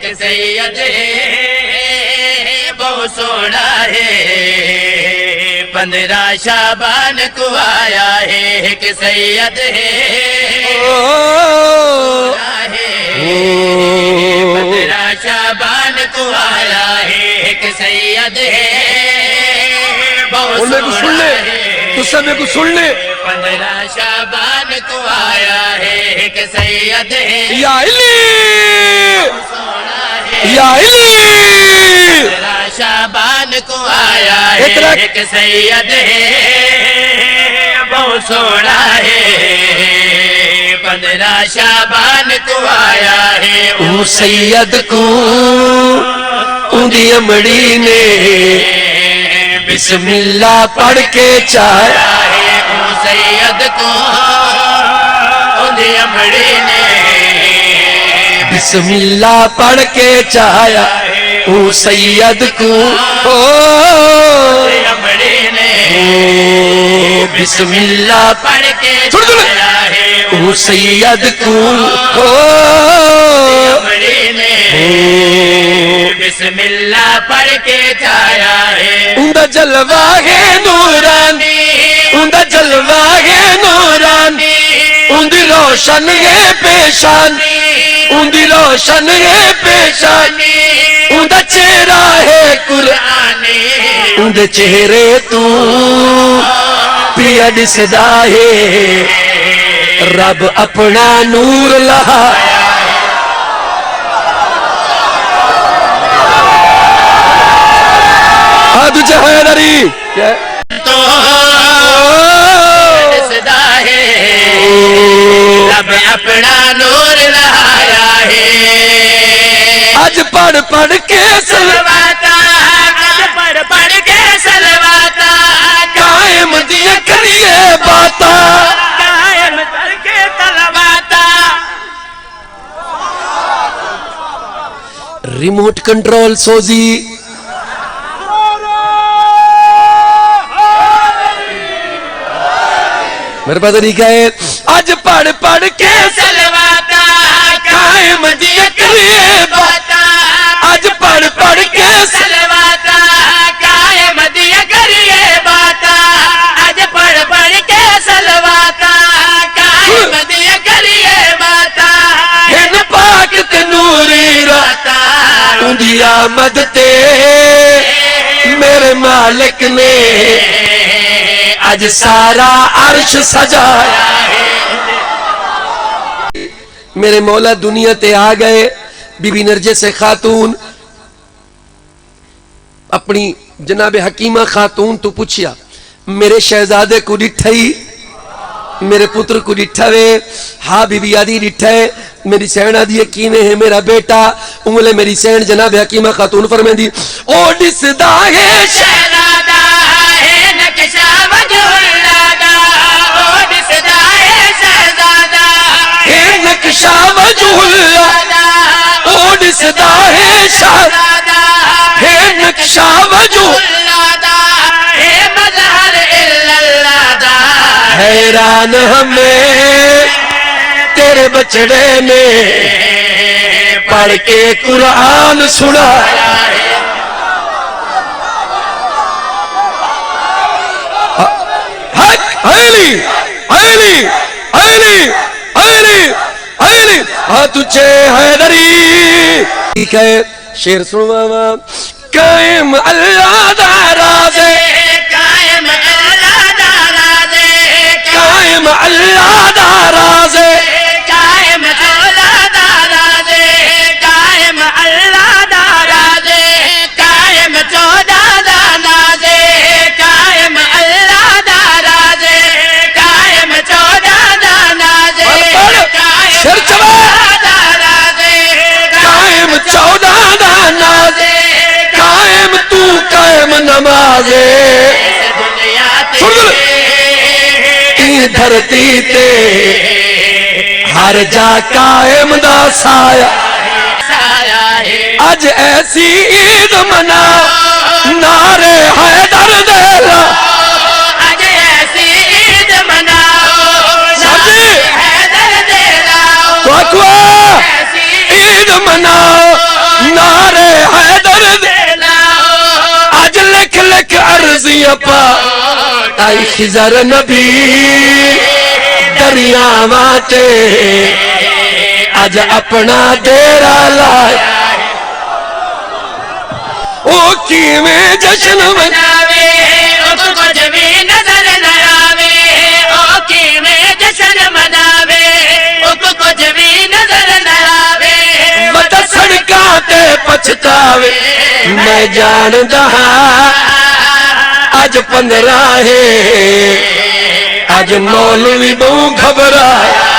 ایک سید ہے بہت سونا ہے 15 شعبان کو آیا ہے ایک سید ہے 15 شعبان کو آیا ہے ایک سید ہے بہت سونا ہے تو سب کو سن لے 15 شعبان کو آیا ہے ایک سید ہے یا علی سونا ہے یا علی 15 شعبان کو آیا ہے ایک سید ہے بہت سونا ہے 15 شعبان کو آیا ہے او سید کو اندی امڑی نے بسم اللہ پڑھ کے چاہیا ہے او سید کو اندھی امڑی نے بسم اللہ پڑھ کے چاہیا او سید کو امڑی نے بسم اللہ پڑھ کے چاہیا ہے او سید کو امڑی نے بسم اللہ پڑھ کے چاہیا ہے اندہ جلوہ ہے نورانی اندہ جلوہ ہے نورانی اندی روشن ہے پیشانی اندی روشن ہے پیشانی اندہ چہرہ ہے قرآنی اندے چہرے تو پیا دسدا ہے رب اپنا نور لہا آدھو جہاں داری تو دسدا ہے رب اپنا نور لہایا ہے آج پڑھ پڑھ کے سلواتا پڑھ پڑھ کے سلواتا قائم دیا کریے باتا قائم کر کے تلواتا ریموٹ کنٹرول سوزی میرے پاس طریقہ ہے آج پڑھ پڑھ کے سلواتا قائم دیا کریے باتا آج پڑھ پڑھ کے سلواتا قائم دیا کریے باتا آج پڑھ پڑھ کے سلواتا قائم دیا کریے باتا ہن پاک تے نوری راتا اندھی آمد تے میرے مالک نے آج سارا عرش سجایا میرے مولا دنیا تے آ گئے بی بی نرجس سے خاتون اپنی جناب حکیمہ خاتون تو پوچھیا میرے شہزادے کو ڈٹھائی میرے پتر کو ڈٹھاوے ہاں بی بی آدھی ڈٹھائے میری سین آدھی یقینے ہے میرا بیٹا انگلے میری سین جناب حکیمہ خاتون فرمین دی او ڈسدہ ہے شہزادہ ہے نقشہ وجہ اللہ او ڈسدہ ہے شہزادہ ہے نقشہ وجہ اللہ او ڈسدہ ہے شہزادہ ہے نقشہ وجہ ہے مظہر اللہ حیران ہمیں تیرے بچڑے نے پڑھ کے قرآن سنایا علی علی علی علی علی ہاں تجھے حیدری ٹھیک ہے شیر سنوا قائم اللہ دا رازے قائم اللہ دا رازے قائم اللہ دا رازے قائم اللہ دا رازے قائم اللہ دا رازے قائم چودہ دا نازے قائم اللہ دا رازے قائم چودہ دا نازے سر چلا قائم 14 دا نازے قائم تو قائم نمازے دھرتی تے ہر جا قائم دا سایہ اج ایسی عید منا نعرے حیدر دیلا اج ایسی عید مناؤ نعرے حیدر دیلا تو اکوا عید مناؤ ایک عرضیاں پا آئی خضر نبی دریاواں تے اج اپنا ڈیرا لایا او کیویں جشن مناوے او کچھ بھی نظر نہ آوے او کیویں جشن مناوے او کچھ بھی نظر نہ آوے بد سڑکاں تے پچھتاوے میں جاندا ہاں اج 15 ہے اج مولوی بہوں گھبرایا